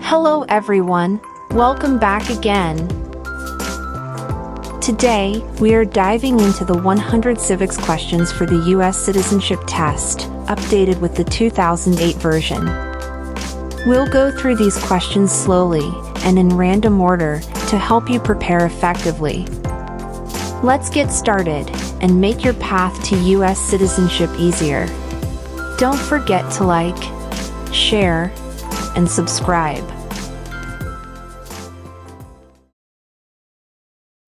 Hello everyone, welcome back again. Today, we are diving into the 100 civics questions for the U.S. Citizenship test, updated with the 2008 version. We'll go through these questions slowly and in random order to help you prepare effectively. Let's get started and make your path to U.S. citizenship easier. Don't forget to like, share, and subscribe.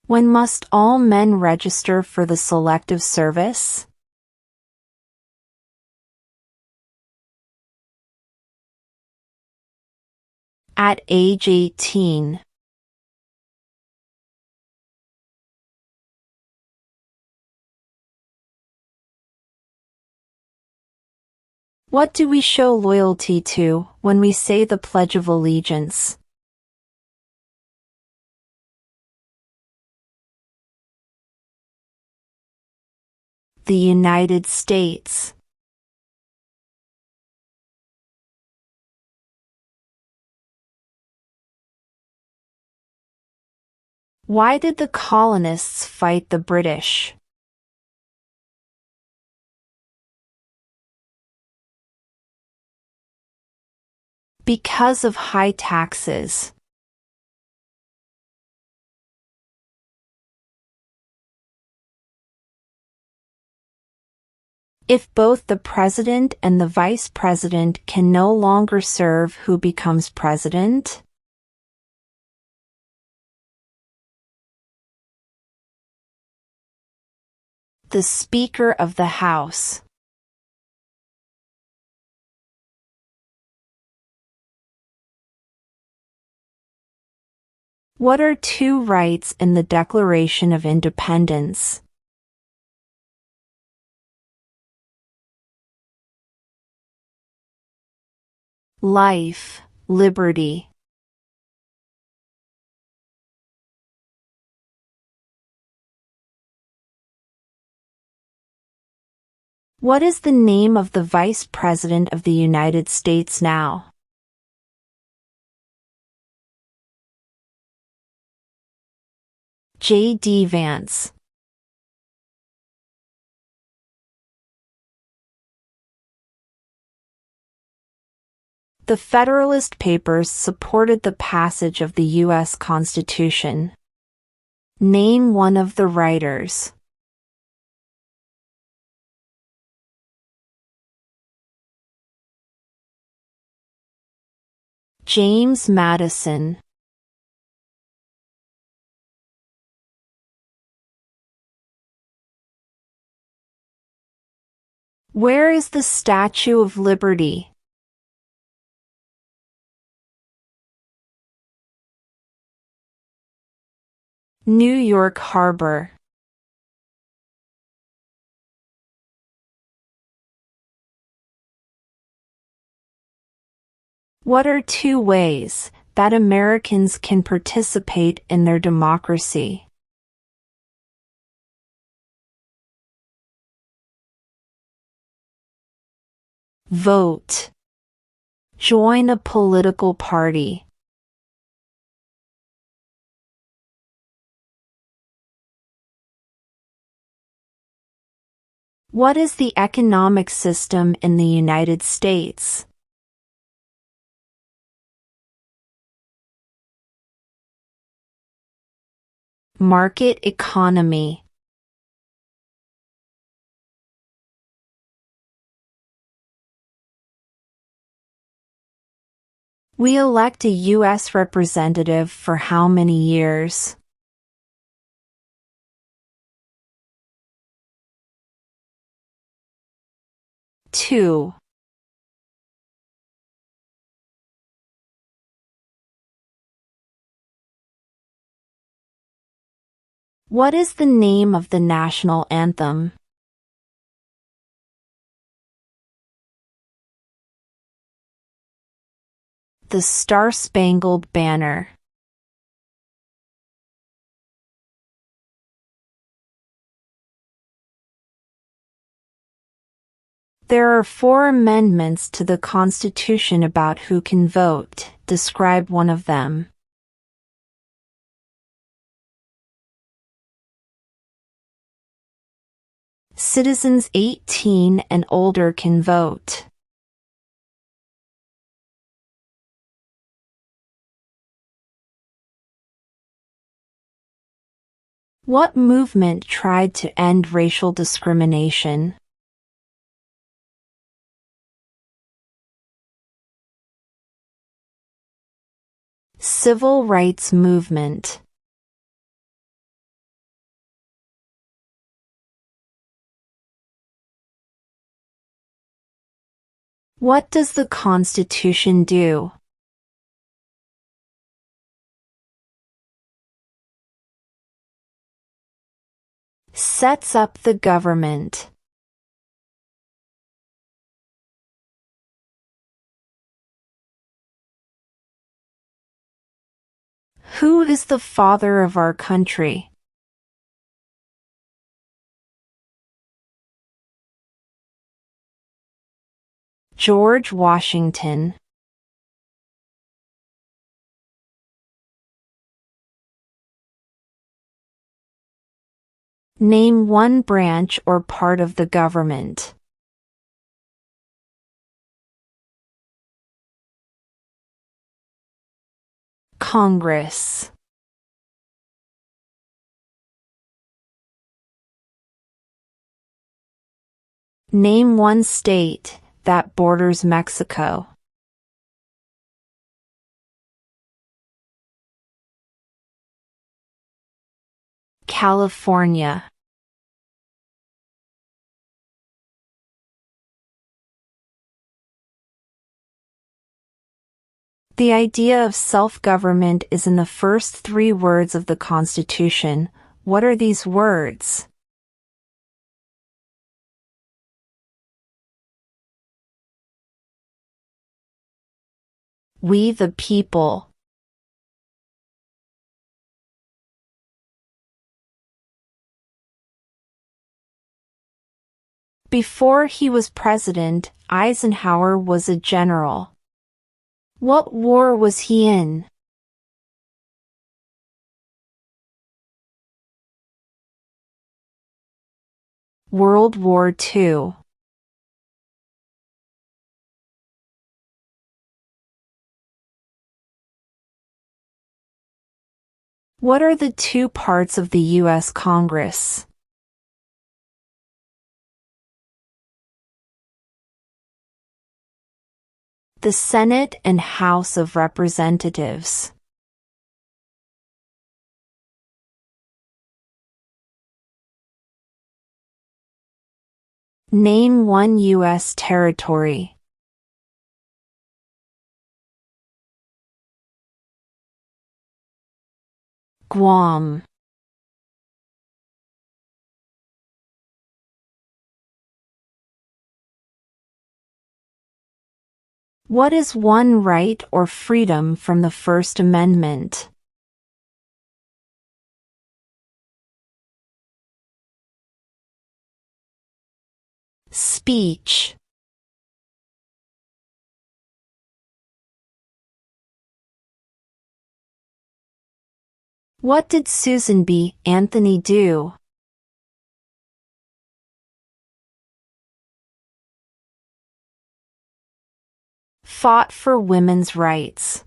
When must all men register for the Selective Service? At age 18. What do we show loyalty to when we say the Pledge of Allegiance? The United States. Why did the colonists fight the British? Because of high taxes. If both the president and the vice president can no longer serve, who becomes president? The Speaker of the House. What are two rights in the Declaration of Independence? Life, liberty. What is the name of the Vice President of the United States now? J.D. Vance. The Federalist Papers supported the passage of the U.S. Constitution. Name one of the writers. James Madison. Where is the Statue of Liberty? New York Harbor. What are two ways that Americans can participate in their democracy? Vote. Join a political party. What is the economic system in the United States? Market economy. We elect a U.S. representative for how many years? 2. What is the name of the national anthem? The Star-Spangled Banner. There are 4 amendments to the Constitution about who can vote Describe one of them. Citizens 18 and older can vote. What movement tried to end racial discrimination? Civil rights movement. What does the Constitution do? Sets up the government. Who is the father of our country? George Washington. Name one branch or part of the government. Congress. Name one state that borders Mexico. California. The idea of self-government is in the first 3 words of the Constitution. What are these words? We the people. Before he was president, Eisenhower was a general. What war was he in? World War II. What are the 2 parts of the U.S. Congress? The Senate and House of Representatives. Name one U.S. territory. Guam. What is one right or freedom from the First Amendment? Speech. What did Susan B. Anthony do? Fought for women's rights.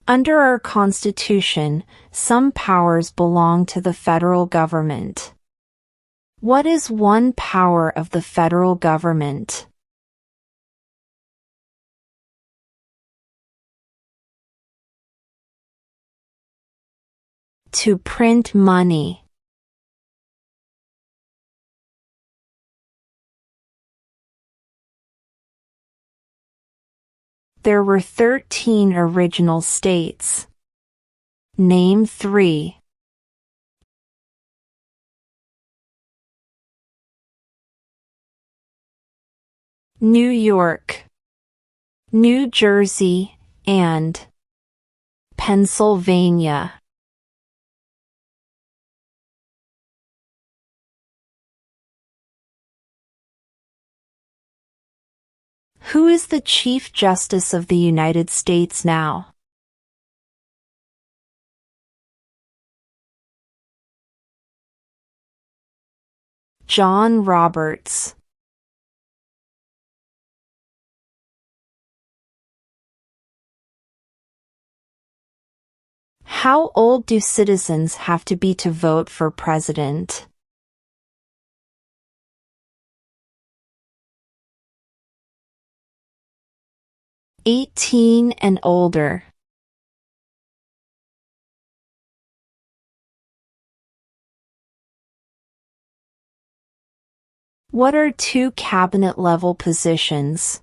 Under our Constitution, some powers belong to the federal government. What is one power of the federal government? To print money. There were 13 original states. Name 3. New York, New Jersey, and Pennsylvania. Who is the Chief Justice of the United States now? John Roberts. How old do citizens have to be to vote for president? 18 and older. What are two cabinet-level positions?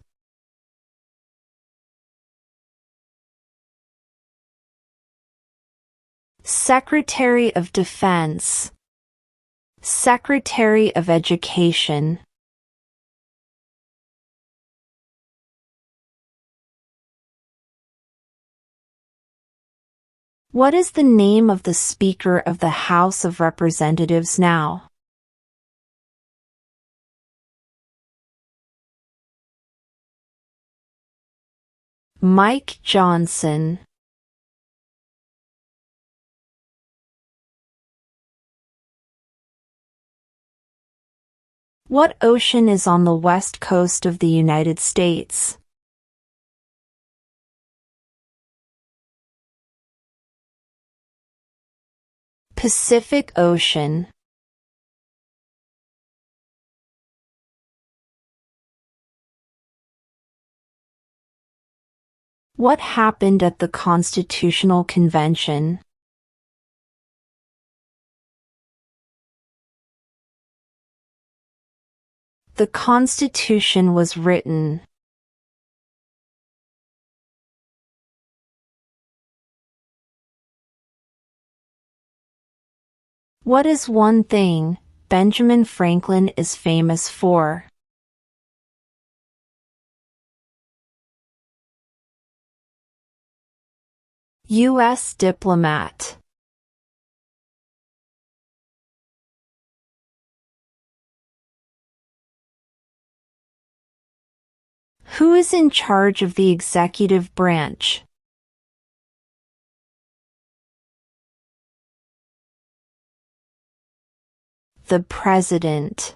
Secretary of Defense, Secretary of Education. What is the name of the Speaker of the House of Representatives now? Mike Johnson. What ocean is on the west coast of the United States? Pacific Ocean. What happened at the Constitutional Convention? The Constitution was written. What is one thing Benjamin Franklin is famous for? U.S. diplomat. Who is in charge of the executive branch? The President.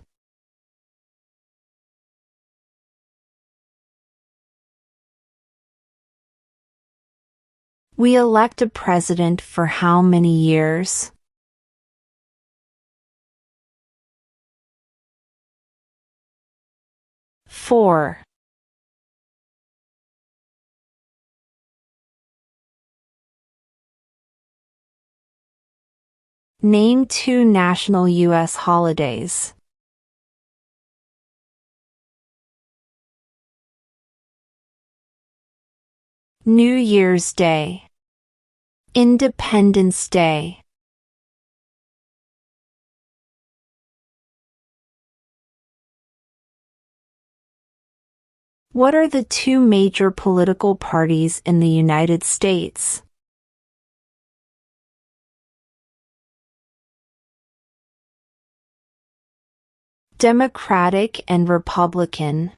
We elect a president for how many years? 4. Name 2 national U.S. holidays. New Year's Day. Independence Day. What are the 2 major political parties in the United States? Democratic and Republican.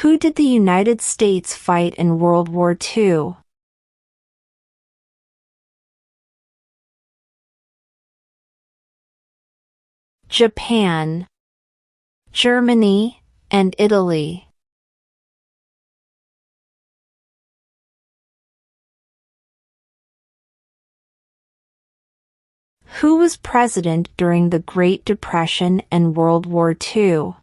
Who did the United States fight in World War II? Japan, Germany, and Italy. Who was president during the Great Depression and World War II?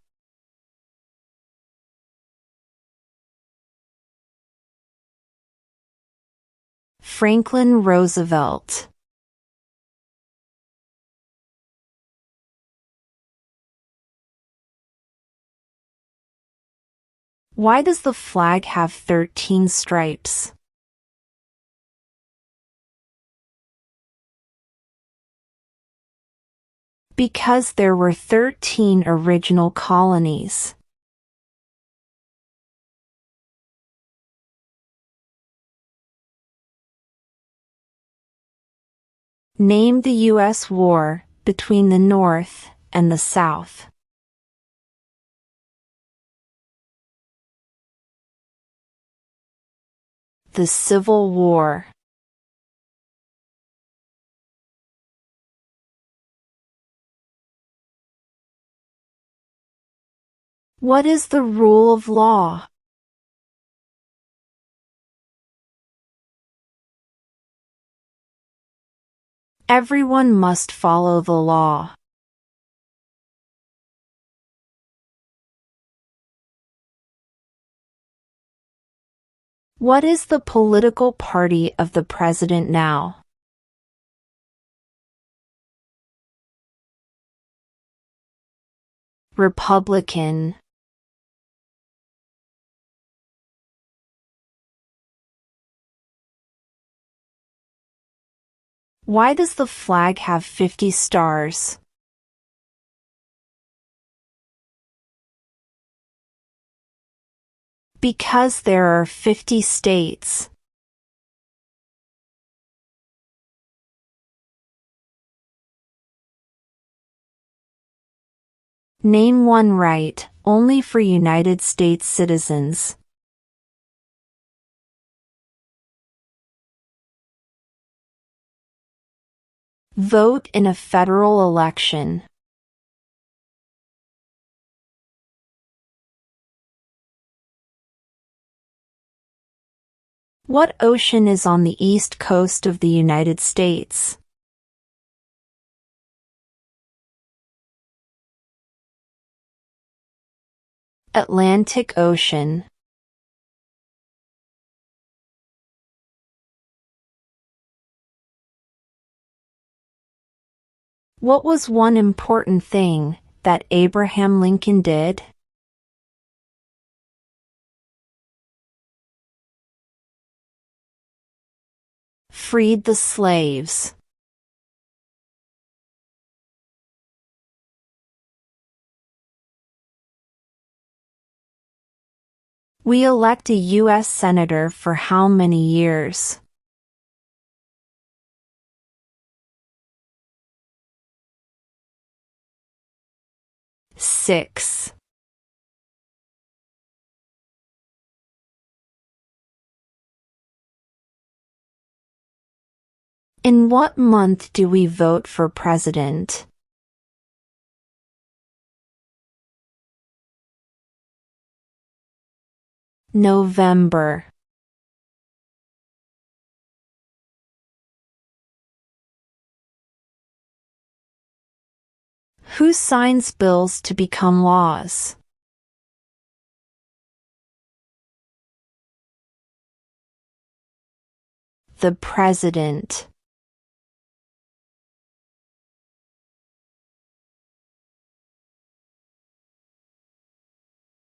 Franklin Roosevelt. Why does the flag have 13 stripes? Because there were 13 original colonies. Name the U.S. war between the North and the South. The Civil War. What is the rule of law? Everyone must follow the law. What is the political party of the president now? Republican. Why does the flag have 50 stars? Because there are 50 states. Name one right, only for United States citizens. Vote in a federal election. What ocean is on the east coast of the United States? Atlantic Ocean. What was one important thing that Abraham Lincoln did? Freed the slaves. We elect a U.S. Senator for how many years? Six. In what month do we vote for president? November. Who signs bills to become laws? The President.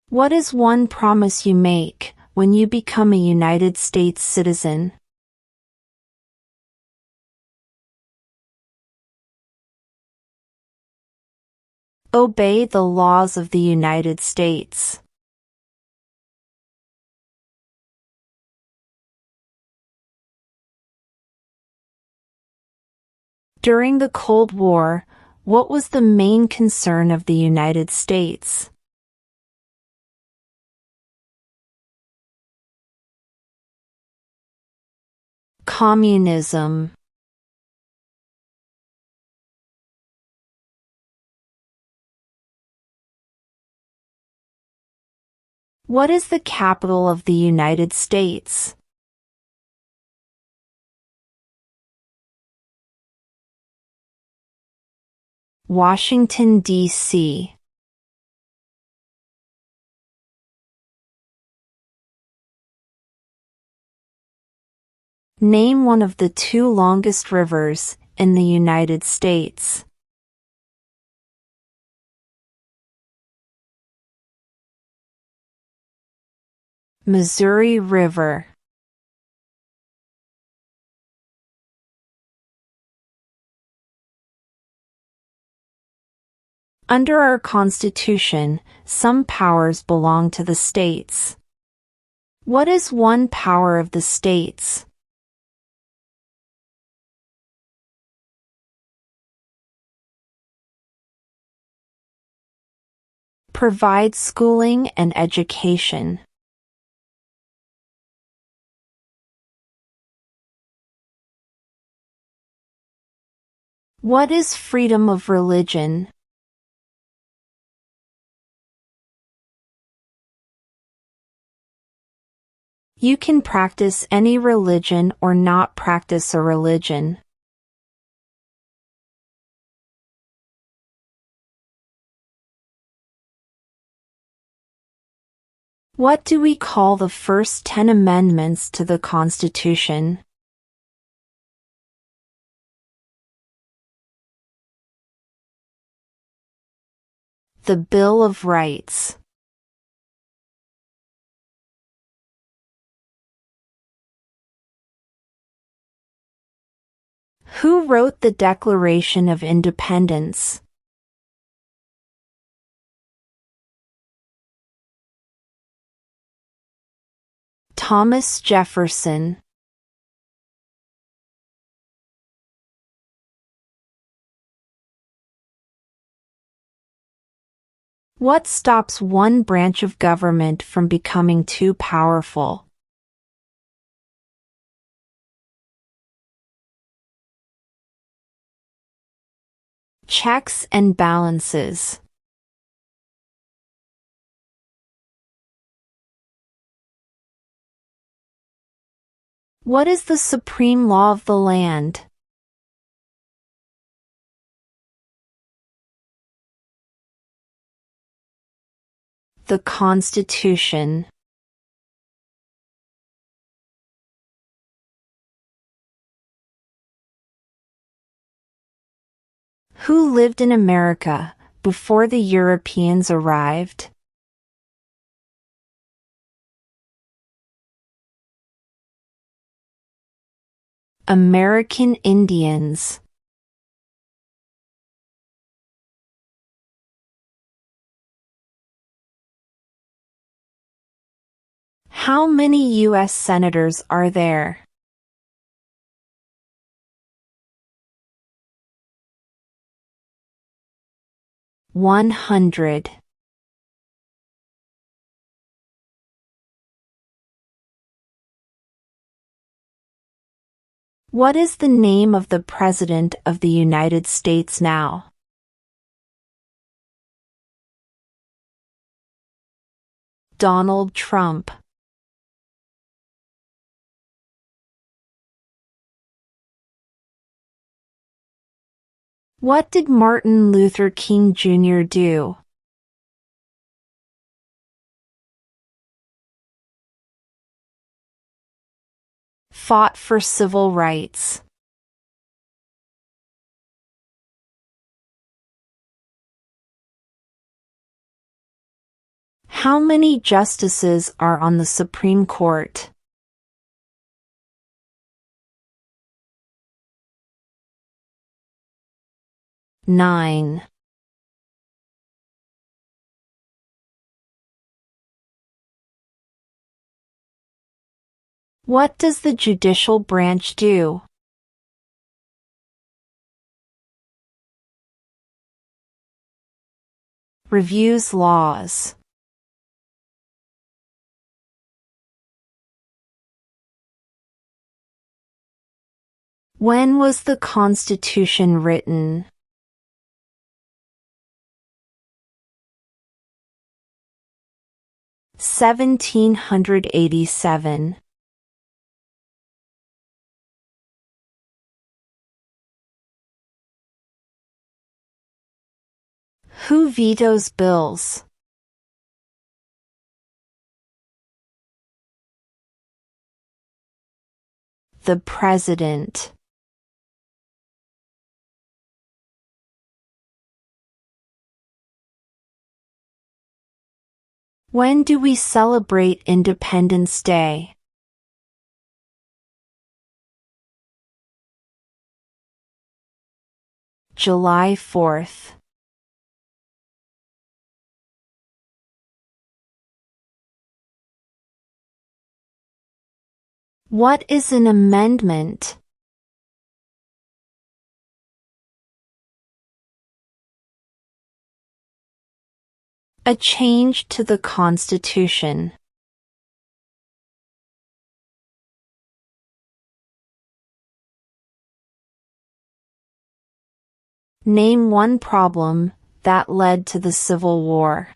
What is one promise you make when you become a United States citizen? Obey the laws of the United States. During the Cold War, what was the main concern of the United States? Communism. What is the capital of the United States? Washington, D.C. Name one of the two longest rivers in the United States. Missouri River. Under our Constitution, some powers belong to the states. What is one power of the states? Provide schooling and education. What is freedom of religion? You can practice any religion or not practice a religion. What do we call the first 10 amendments to the Constitution? The Bill of Rights. Who wrote the Declaration of Independence? Thomas Jefferson. What stops one branch of government from becoming too powerful? Checks and balances. What is the supreme law of the land? The Constitution. Who lived in America before the Europeans arrived? American Indians. How many U.S. senators are there? 100. What is the name of the President of the United States now? Donald Trump. What did Martin Luther King Jr. do? Fought for civil rights. How many justices are on the Supreme Court? 9. What does the judicial branch do? Reviews laws. When was the Constitution written? 1787. Who vetoes bills? The President. When do we celebrate Independence Day? July 4th. What is an amendment? A change to the Constitution. Name one problem that led to the Civil War.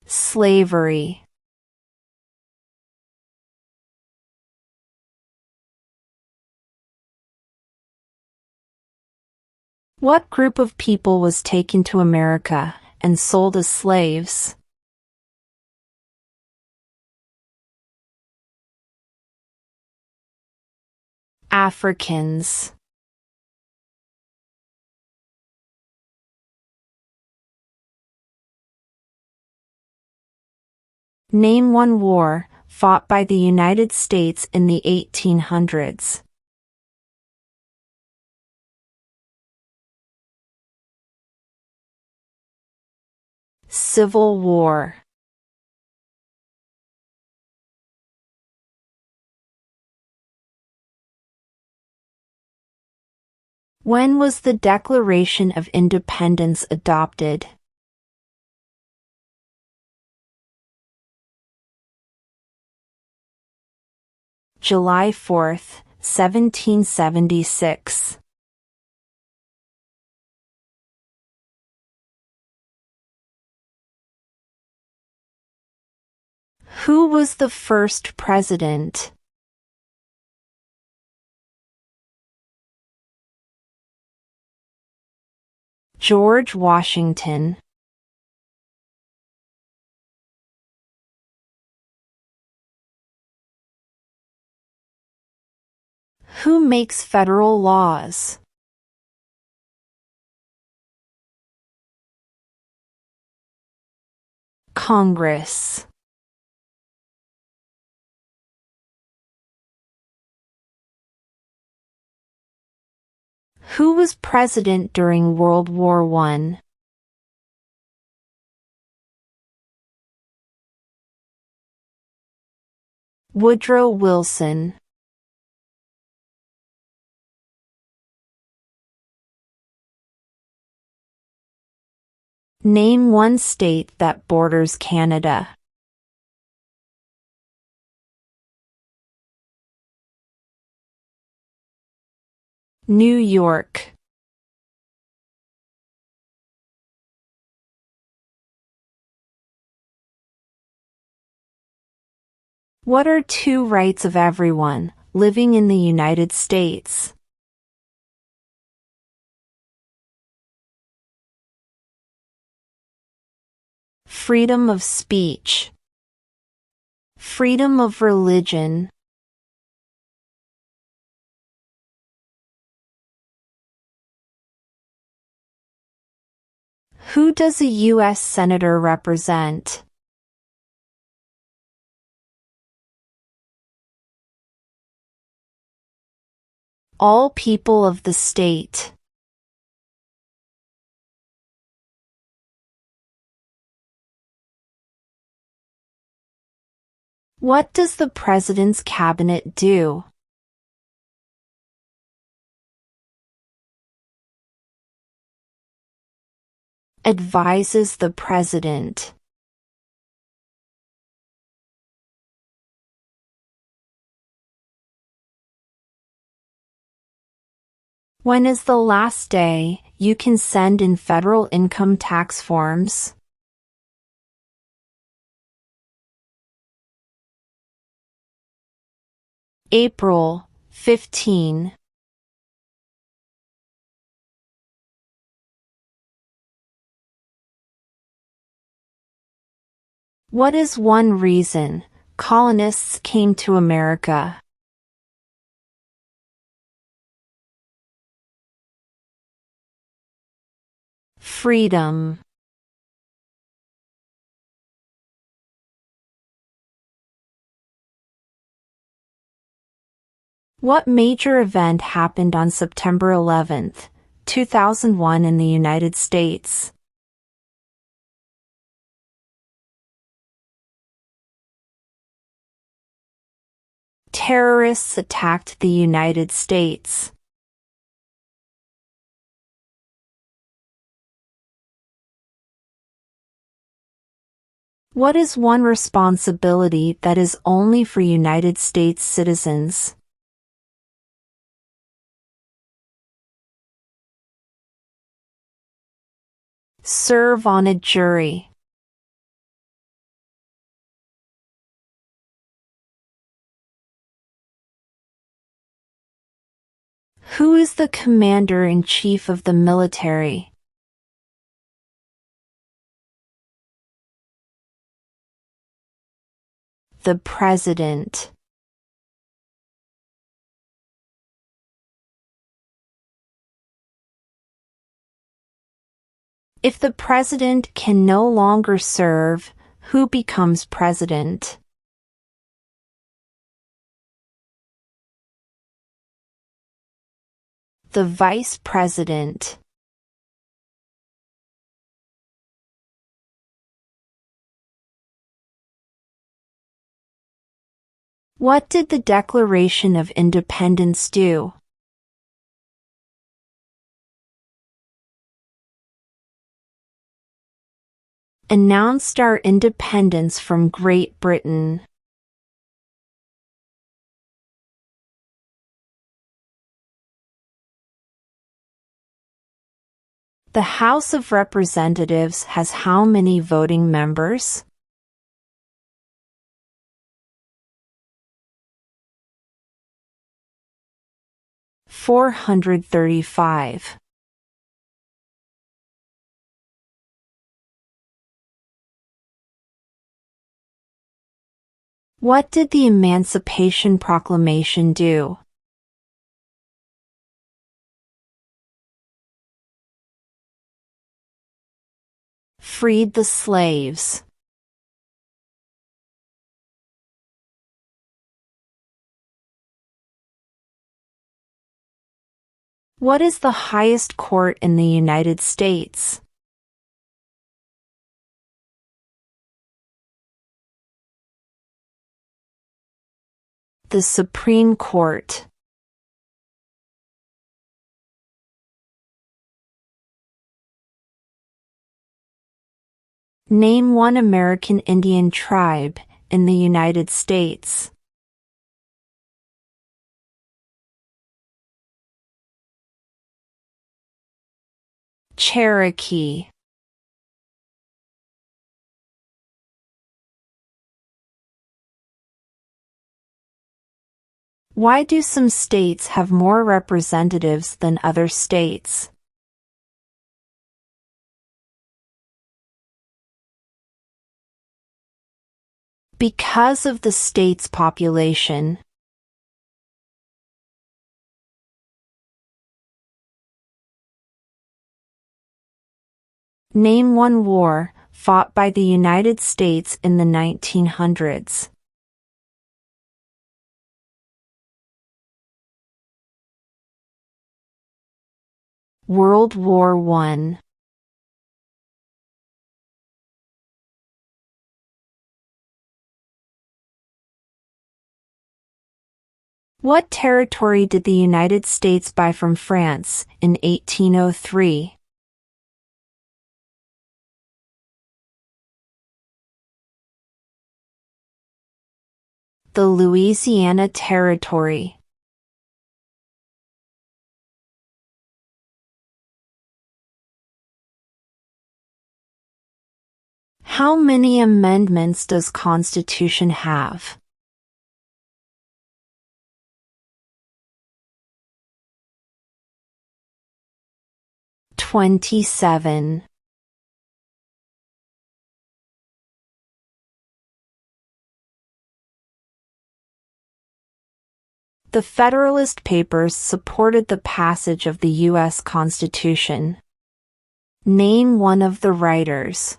Slavery. What group of people was taken to America and sold as slaves? Africans. Name one war fought by the United States in the 1800s. Civil War. When was the Declaration of Independence adopted? July 4th, 1776. Who was the first president? George Washington. Who makes federal laws? Congress. Who was president during World War I? Woodrow Wilson. Name one state that borders Canada. New York. What are two rights of everyone living in the United States? Freedom of speech. Freedom of religion. Who does a U.S. Senator represent? All people of the state. What does the President's Cabinet do? Advises the President. When is the last day you can send in federal income tax forms? April 15. What is one reason colonists came to America? Freedom. What major event happened on September 11th, 2001 in the United States? Terrorists attacked the United States. What is one responsibility that is only for United States citizens? Serve on a jury. Who is the commander-in-chief of the military? The president. If the president can no longer serve, who becomes president? The vice president. What did the Declaration of Independence do? Announced our independence from Great Britain. The House of Representatives has how many voting members? 435. What did the Emancipation Proclamation do? Freed the slaves. What is the highest court in the United States? The Supreme Court. Name one American Indian tribe in the United States. Cherokee. Why do some states have more representatives than other states? Because of the state's population. Name one war fought by the United States in the 1900s. World War I. What territory did the United States buy from France in 1803? The Louisiana Territory. How many amendments does Constitution have? 27. The Federalist Papers supported the passage of the U.S. Constitution. Name one of the writers.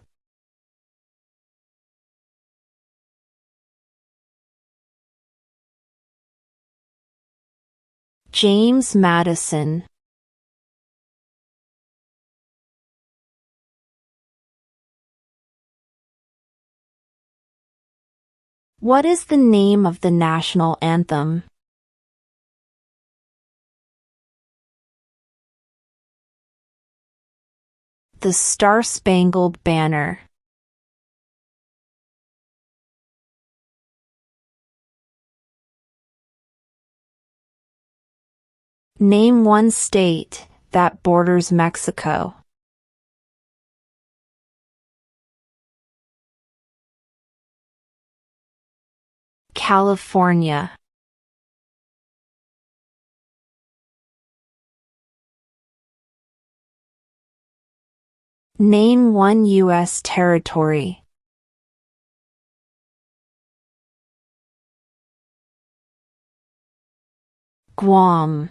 James Madison. What is the name of the national anthem? The Star-Spangled Banner. Name one state that borders Mexico. California. Name one U.S. territory. Guam.